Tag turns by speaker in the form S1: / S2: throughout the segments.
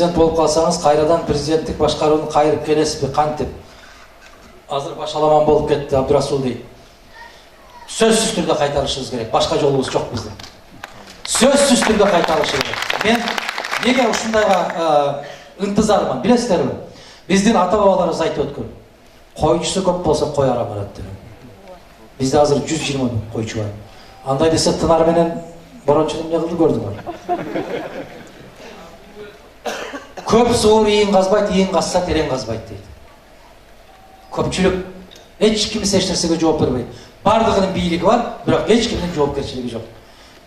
S1: президент болуп калсаңыз, кайрадан президенттик башкарууну кайрып келесизби, кантип? Азыр башаламан болуп кетти Абдурасул дейт. Сөзсүз түрдө кайтарышыбыз керек. Башка жолубуз жок биздин. Сөзсүз түрдө кайтарышыбыз керек. Мен неге ушундайга ынтызармын, билесиздерби? Биздин ата-бабаларыбыз айтып өткөн. Койчусу көп болсо кой ара барат деп. Бизде азыр 120 койчу бар. Андай десе тынар менен борончу эмне кылды көрдүңөр. Көп суур ийин казбайт, ийин казса терең казбайт дейт. Көпчүлүк эч кимсе эч нерсеге жооп бербейт. Бардыгынын бийлиги бар, бирок эч кимдин жоопкерчилиги жок.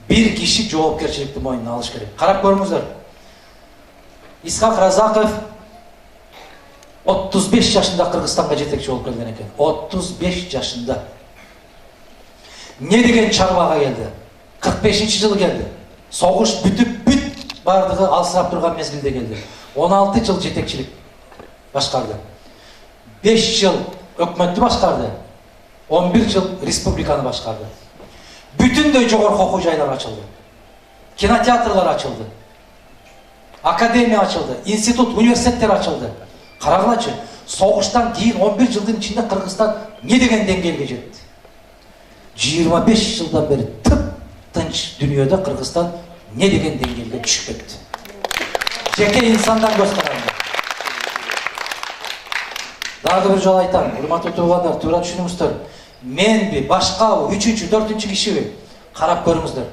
S1: Бир киши жоопкерчиликти мойнуна алыш керек. Карап көрүңүздөр. Исхак Разаков 35 жашында Кыргызстанга жетекчи болуп келген экен. 35 жашында. Не деген чарбага келди? 45-жылы келди. Согуш бүтүп бардыгы алсырап турган мезгилде келди. 16 жыл жетекчилик башкарды. 5 жыл өкмөттү башкарды. 11 жыл республиканы башкарды. Бүтүндөй жогорку окуу жайлар ачылды. Кинотеатрлар ачылды. Академия ачылды. Институт, университеттер ачылды. Карагылачы, согуштан кийин 11 жылдын ичинде Кыргызстан не деген деңгээлге жетти? 25 жылдан бери тынч дүйнөдө Кыргызстан не деген деңгээлге түшүп кетти. Жеке инсандан көз каранды. Дагы бир жолу айтам, урматтуу туугандар, туура түшүнүңүздөр. Менби, башкабы, 3-чү, 4-чү кишиби карап көрүңүздөр.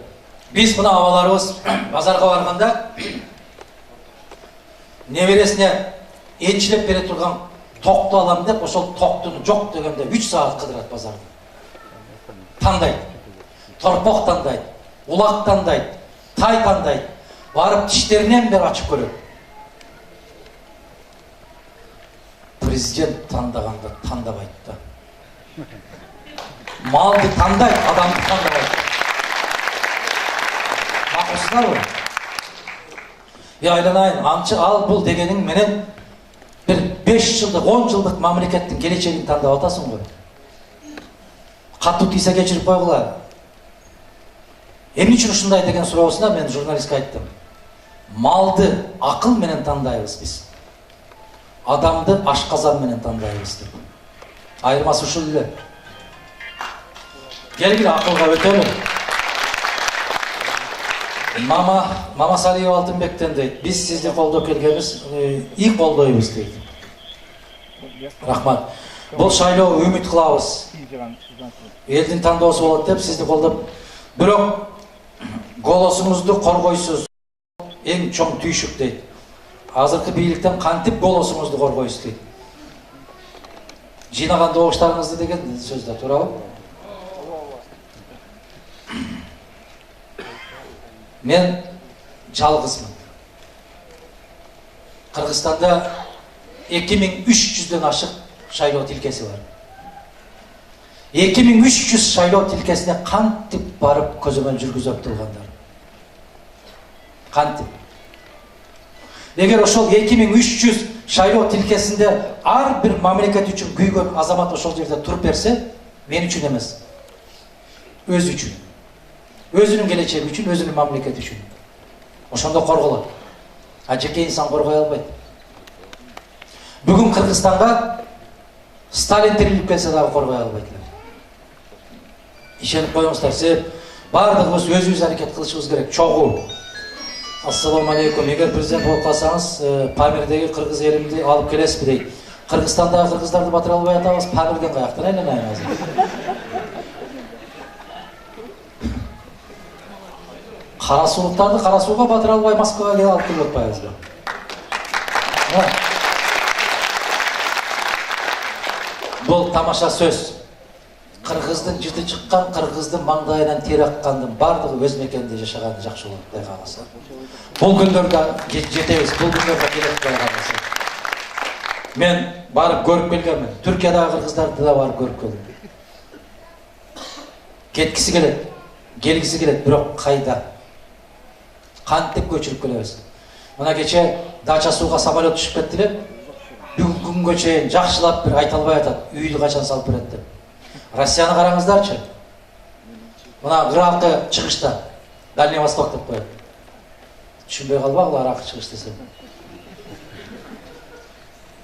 S1: Биз мына абаларыбыз базарга барганда небересине энчилеп бере турган токту алам деп, ошол токтуну жок дегенде 3 саат кыдырат базарда. Тандайт, торпок тандайт, улак тандайт, тай тандайт, барып тиштеринен бери ачып көрөт. Президент тандаганда тандабайт да. Малды тандайт, адамды тандабайт. Макулсуздарбы? Айланайын, анчы ал бул дегениң менен bir 5 жылдык, 10 жылдык мамлекеттин келечегин тандап атасың го. Катуу тийсе кечирип койгула. Эмне үчүн ушундай деген суроосуна мен журналистке айттым. Малды акыл менен тандайбыз биз. Адамды ашказан менен тандайбыз деп. Айырмасы ушул эле. Келгиле акылга өтөлү. Мама Салиева Алтынбектен дейт. Биз сизди колдоп келгенбиз, ий колдойбуз дейт. Рахмат. Бул шайлоо үмүт кылабыз. Элдин тандоосу болот деп сизди колдоп. Бирок голосуңузду коргойсуз. Эң чоң түйшүк дейт. Азыркы бийликтен кантип голосуңузду коргойсуз дейт. Жыйнаган добуштарыңызды деген сөздө туурабы? Мен жалгызмын. Кыргызстанда 2300дөн ашык шайлоо тилкеси бар. 2300 шайлоо тилкесине кантип барып көзөмөл жүргүзүп тургандар? Кантип? Эгер ошол 2300 шайлоо тилкесинде ар бир мамлекет үчүн күйгөн азамат ошол жерде туруп берсе, мен үчүн эмес. Өзү үчүн. Өзүнүн келечеги үчүн, өзүнүн мамлекети үчүн. Ошондо корголот. А жеке инсан коргой албайт. Бүгүн Кыргызстанга Сталин тирилип келсе дагы коргой албайт. Ишенип коюңуздар, себеп бардыгыбыз өзүбүз аракет кылышыбыз керек. Чогуу. Ассаламу алейкум. Эгер президент болуп калсаңыз, Памирдеги кыргыз элимди алып келесизби дейт. Кыргызстандагы кыргыздарды батыра албай атабыз, Памирден каяктан айланайын азыр. Кара сулуктарды кара сууга батыра албай Москвага келип алып келип атпайбызбы? Бул тамаша сөз. Кыргыздын жыты чыккан, кыргыздын маңдайынан тер аккандын бардыгы өз мекенинде жашаганы жакшы болот, Кудай кааласа. Бул күндөрдө жетебиз, бул күндөрдө келет, Кудай кааласа. Мен барып көрүп келгенмин. Түркиядагы кыргыздарды да барып көрүп келдим. Кеткиси келет, келгиси келет, бирок кайда? Кантип көчүрүп келебиз? Мына кече Дача сууга самолет түшүп кетти эле. Бүгүнкү күнгө чейин жакшылап бир айта албай атат. Үйдү качан салып берет деп. Россияны караңыздарчы. Мына Иракы чыгышта Дальний Восток деп коет. Түшүнбөй калбагыла Иракы чыгыш десем.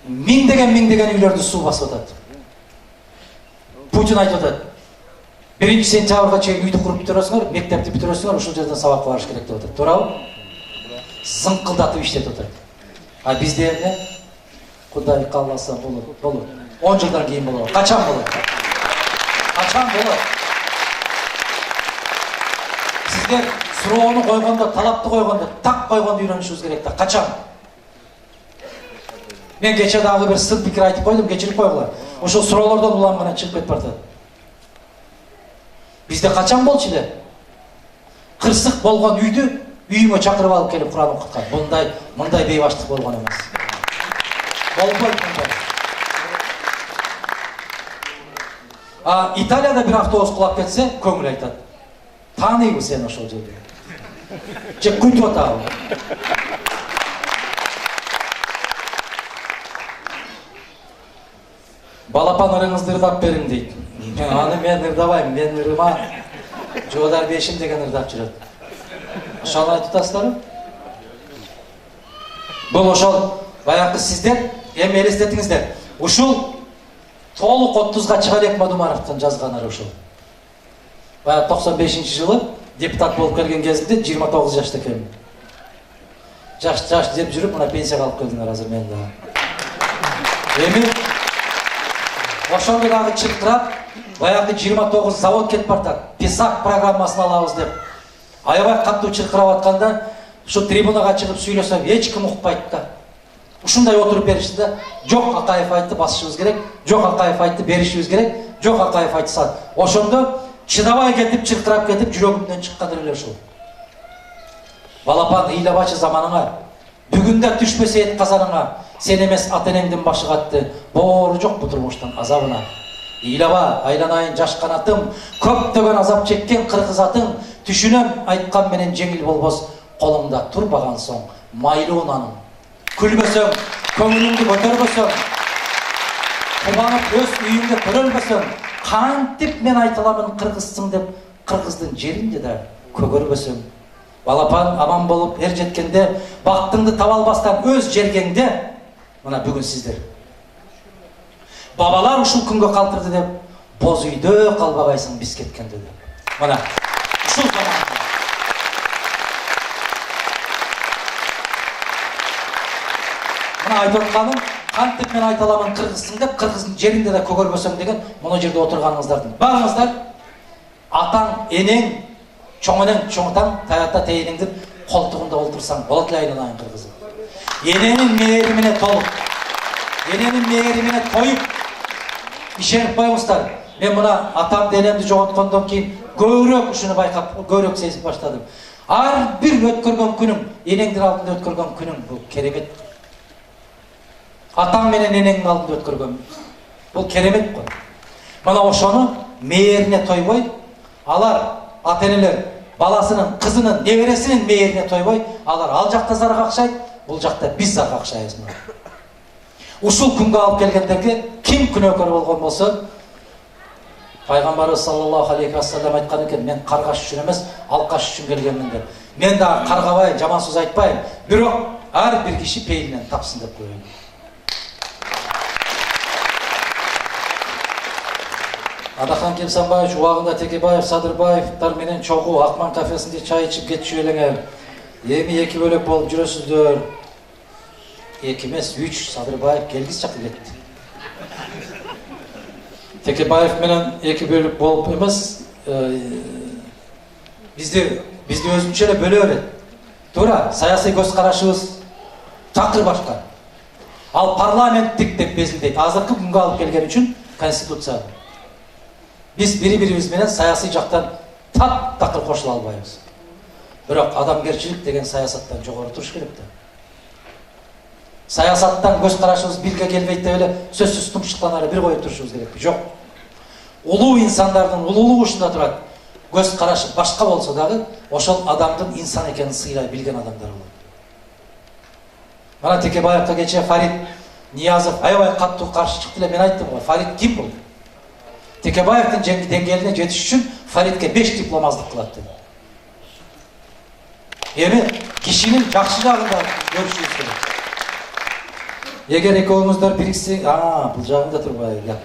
S1: миңдеген үйлөрдү суу басып атат. Путин айтып атат. 1-сентябрга чейин үйдү куруп бүтүрөсүңөр, мектепти бүтүрөсүңөр, ушул жерден сабакка барыш керек деп атат. Туурабы? Зыңкылдатып иштетип атат. А бизде эмне? Кудай кааласа болот. 10 жылдан кийин болот. Качан болот? Сиздер суроону койгондо, талапты койгондо, так койгондо үйрөнүшүңүз керек да. Качан? Мен кече дагы бир сын пикир айтып койдум, кечирип койгула. Ошол суроолордон улам гана чыгып кетип баратат. Бизде качан болчу эле? Кырсык болгон үйүңө чакырып алып келип Кур'ан окуткан. Мындай бейбаштык болгон эмес. Болбойт мындай. Италияда бир автобус кулап кетсе, көңүл айтат. Тааныйбы сен ошол жерде? Же күтүп атабы? Балапан ырыңызды ырдап бериң дейт. Аны мен ырдабайм, мен ырыма жоодар бешим деген ырдап жүрөт. Ошону айтып атасыздарбы? Бул ошол баягы сиздер эми элестетиңиздер. Ушул толук 30га чыга элек Мадумаровдун жазганары ушул. Баягы 95-жылы депутат болуп келген кезинде 29 жашта экенмин. Жаш деп жүрүп, мына пенсияга алып келдиңер азыр мен да. Эми ошондо дагы чыркырап, баягы 29 завод кетип бартат. Писак программасын алабыз деп. Аябай катуу чыркырап атканда, ушу трибунага чыгып сүйлөсөм, эч ким укпайт да. Ушундай отуруп беришти да. Жок, Акаев айтты, басышыбыз керек. Жок, Акаев айтты, беришибиз керек. Жок, Акаев айтты. Ошондо чыдабай кетип, чыркырап кетип, жүрөгүмдөн чыккан эле ушул. Балапан, ыйлабачы заманыңа. Бүгүндө түшпөсө эт казаныңа. Сен эмес ата-энеңдин башы катты. Боору жок бу турмуштун азабына. Ыйлаба, айланайын жаш канатым. Көптөгөн азап чеккен кыргыз атың. Түшүнөм айткан менен жеңил болбос. Колуңда турбаган соң майлуу наның. Күлбөсөң, көңүлүңдү көтөрбөсөң, кубанып өз үйүңдө көрөлбөсөң, кантип мен айталамын кыргызсың деп кыргыздын жеринде да көгөрбөсөң. Балапан аман болуп эр жеткенде, бактыңды таба албастан өз жергеңде, мына бүгүн сиздер. Бабалар ушул күнгө калтырды деп, боз үйдө калбагайсың биз кеткенде деп. Мына ушул заман. Мына айтып атканым, кантип мен айта аламын кыргызсың деп, кыргыздын жеринде да көгөрбөсөң деген мына жерде отурганыңыздардын баарыңыздар атаң, энең, чоң энең, чоң атаң, таята тейнеңдин колтугунда олтурсаң болот эле айланайын кыргызым. Эненин мээримине толуп, эненин мээримине тоюп ишенип коюңуздар. Мен мына атам денемди жоготкондон кийин көбүрөөк ушуну байкап, көбүрөөк сезип баштадым. Ар бир өткөргөн күнүм, энеңдин алдында өткөргөн күнүм бул керемет. Атаң менен энеңдин алдында өткөргөн. Бул керемет го. Мына ошону мээрине тойбой, алар ата-энелер баласынын, кызынын, небересинин мээрине тойбой, алар ал жакта зар какшайт, бул жакта биз зар какшайбыз. Ушул күнгө алып келгендерге ким күнөөкөр болгон болсо, Пайгамбарыбыз саллаллаху алейхи ва саллям айткан экен, мен каргаш үчүн эмес, алкаш үчүн келгенмин деп. Мен да каргабай, жаман сөз айтпайм, бирок ар бир киши пейилинен тапсын деп коеюн. Адахан Кемсанбаевич, убагында Текебаев, Садырбаевтар менен чогуу Акман кафесинде чай ичип кетчү элеңер. Эми эки бөлөк болуп жүрөсүздөр. Эки эмес, 3 Садырбаев келгиз жакка кетти. Текебаев менен эки бөлөк болуп эмес, бизди өзүнчө эле бөлө берет. Туура, саясий көз карашыбыз такыр башка. Ал парламенттик деп безилдейт. Азыркы күнгө алып келген үчүн конституция. Biz birbirimiz менен саясий жактан тап-такыр кошула албайбыз. Бирок адамгерчилик деген саясаттан жогору туруш керек да. Саясаттан көз карашыбыз бирге келбейт деп эле сөзсүз тумшуктанары бир коюп турушубуз керекпи? Жок. Улуу инсандардын улуулугу ушунда турат. Көз карашы башка болсо дагы, ошол адамдын инсан экенин сыйлай билген адамдар болот. Мана Текебаевка кече Фарид Ниязов аябай каттуу каршы чыкты эле. Мен айттым го, Фарид ким бул? Текебаевдин деңгээлине жетиш үчүн Фаридке 5 диплом аздык кылат dedi. Эми кишинин жакшы жагын да көрүшүбүз керек. Егер экөөңүздөр бириксең, бул жагында турбай гап.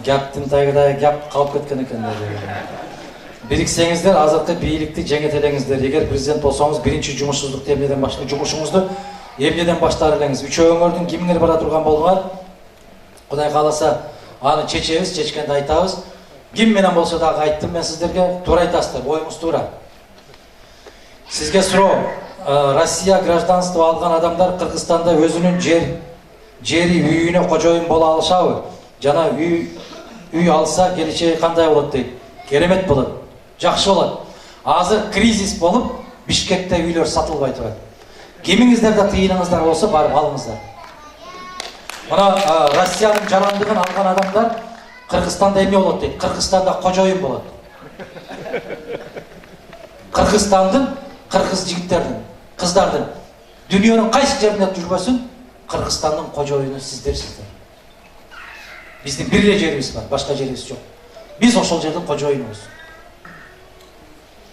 S1: Гаптын тагыда гап калып кеткен экен. Бириксеңиздер, азыркы бийликти жеңетелеңиздер. Егер президент болсоңуз, биринчи жумушсуздукту эмнеден баштап, жумушуңузду эмнеден баштар элеңиз. Үчөөңөрдүн кимиңер бара турган болгуңар, Кудай кааласа, аны чечебиз, чечкенде айтабыз. Ким менен болсо дагы айттым мен сиздерге, туура айтасыздар, боюңуз туура. Сизге суроо, Россия гражданство алган адамдар Кыргызстанда өзүнүн жери үйүнө кожоюн боло алышабы? Жана үй алса келечеги кандай болот дейт? Керемет болот. Жакшы болот. Азыр кризис болуп, Бишкекте үйлөр сатылбай турат. Кимиңиздер да тыйыныңыздар болсо барып алыңыздар. Мына Россиянын жарандыгын алган адамдар Кыргызстанда эмне болот дейт? Кыргызстанда кожоюн болот. Кыргызстандын, кыргыз жигиттердин, кыздардын дүйнөнүн кайсы жеринде жүрбөсүн, Кыргызстандын кожоюну сиздерсиздер. Биздин бир эле жерибиз бар, башка жерибиз жок. Биз ошол жердин кожоюнубуз.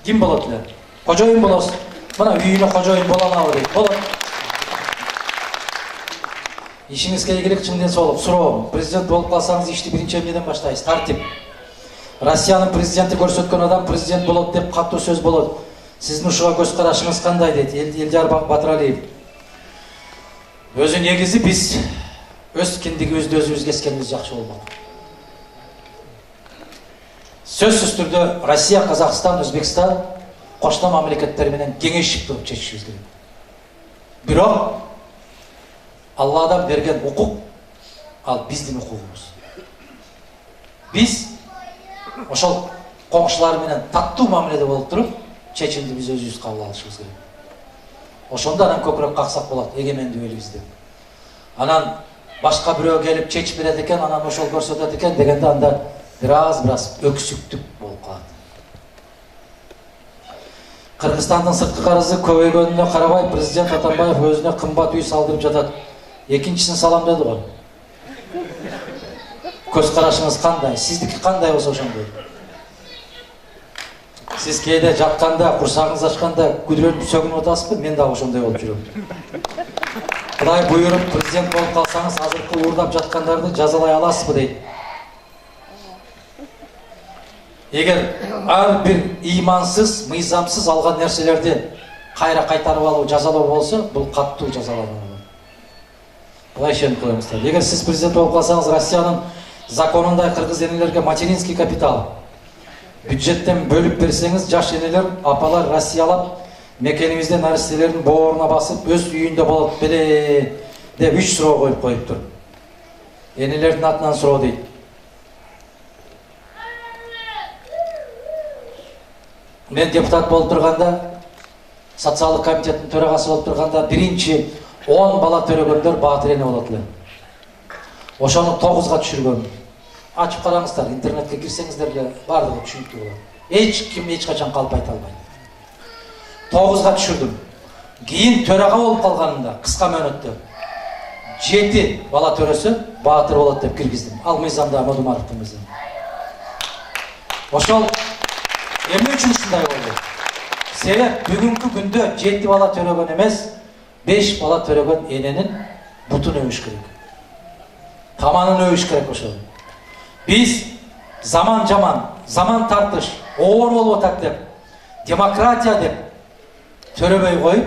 S1: Ким болот эле? Кожоюн болосуз. Мына үйүнө кожоюн боло алабы дейт. Болот. Ишиңизге ийгилик, чын денсаулык. Суроо, президент болуп калсаңыз ишти биринчи эмнеден баштайсыз? Тартип. Россиянын президенти көрсөткөн адам президент болот деп катуу сөз болот. Сиздин ушуга көз карашыңыз кандай дейт Элдияр Батыралиев. Өзү негизи биз өз киндигибизди өзүбүз кескенибиз жакшы болмок. Сөзсүз түрдө Россия, Казакстан, Өзбекстан кошто мамлекеттер менен кеңешип туруп чечишибиз керек. Бирок Алладан берген укук, ал биздин укугубуз. Биз ошол коңшулар менен таттуу мамиледе болуп туруп, чечимди биз өзүбүз кабыл алышыбыз керек. Ошондо анан көкүрөк каксак болот, эгемендүү элибизде. Анан башка бирөө келип чечип берет экен, анан ошол көрсөтөт экен дегенде анда бир аз өксүктүк болуп калат. Кыргызстандын сырткы карызы көбөйгөнүнө карабай, президент Атамбаев өзүнө кымбат үй салдырып жатат. Экинчисин салам деди го. Көз карашыңыз кандай? Сиздики кандай болсо ошондой. Сиз кээде жатканда, курсагыңыз ачканда күдүрөнүп сөгүнүп атасызбы? Мен дагы ошондой болуп жүрөм. Кудай буйруп президент болуп калсаңыз, азыркы уурдап жаткандарды жазалай аласызбы дейт. Эгер ар бир ыймансыз, мыйзамсыз алган нерселерди кайра кайтарып алуу, жазалоо болсо, бул каттуу жазалануу. Булай ишенип коюңуздар. Эгер сиз президент болуп калсаңыз, Россиянын законундай кыргыз энелерге материнский капитал бюджеттен бөлүп берсеңиз, жаш энелер, апалар Россиялап мекенибизде наристелердин бооруна басып, өз үйүндө болот беле деп 3 суроо коюп коюптур. Энелердин атынан суроо дейт. Мен депутат болуп турганда, социалдык комитеттин төрагасы болуп турганда, биринчи 10 бала төрөгөндөр Баатыр эне болот эле. Ошону 9га түшүргөн. Ачып караңыздар, интернетке кирсеңиздер эле бардыгы түшүнүктүү болот. Эч ким эч качан калп айта албайт. 9га түшүрдүм. Кийин төрага болуп калганында кыска мөөнөттө 7 бала төрөсө Баатыр болот деп киргиздим. Ал мыйзамда Модумаровдун мыйзамы. Ошол эмне үчүн ушундай болду? Себеп бүгүнкү күндө 7 бала төрөгөн эмес, 5 бала төрөгөн эненин бутун өбүш керек. Таманын өбүш керек ошол. Биз заман жаман, заман тартыш, оор болуп атат деп, демократия деп төрөбөй коюп,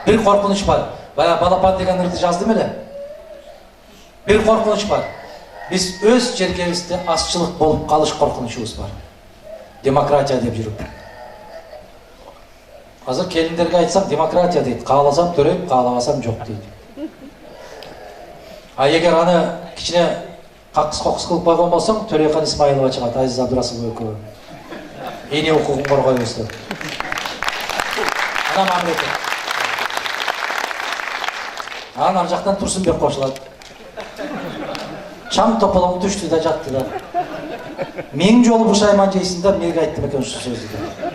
S1: бир коркунуч бар. Бая балапан деген ырды жаздым эле. Бир коркунуч бар. Биз өз жеркебизде азчылык болуп калыш коркунучубуз бар. Демократия деп жүрүп. Азыр келиндерге айтсам, демократия дейт. Кааласам төрөйм, каалабасам жок дейт. А егер аны кичине какыс-кокус кылып койгон болсоң, Төрөйкан Исмаилова чыгат, Азиз Абдурасулов экөө. Эне укугун коргойбуз деп. Анан мамлекет. Анан ар жактан Турсунбек кошулат. Чам тополоң түштү да жатты да. 1000 жолу бушайман жейсиң да, эмнеге айттым экен ушу сөздү.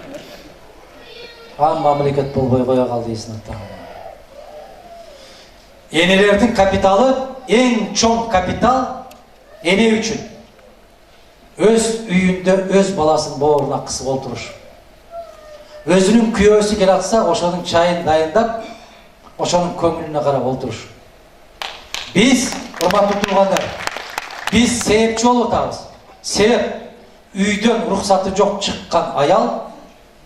S1: Ан мамлекет болбой кое калды дейсиң ата. Энелердин капиталы, эң чоң капитал эне үчүн. Өз үйүндө өз баласын бооруна кысып олтуруш. өзүнүн күйөөсү келе атса, ошонун чайын дайындап, ошонун көңүлүнө карап отуруш. Биз, урматтуу туугандар, биз себепчи болуп атабыз. Себеп үйдөн уруксаты жок чыккан аял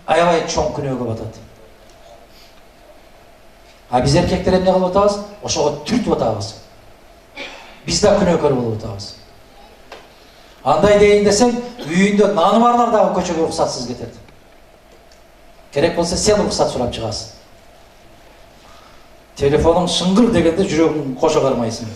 S1: аябай чоң күнөөгө батат. А биз эркектер эмне кылып атабыз? Ошого түртүп атабыз. Биз да күнөөкөр болуп атабыз. Андай дейин десең, үйүндө наны барлар дагы көчөгө уруксатсыз кетет. Керек болса сен уруксат сурап чыгасың. Телефонуң шыңгыр дегенде жүрөгүң кошо кармайсың.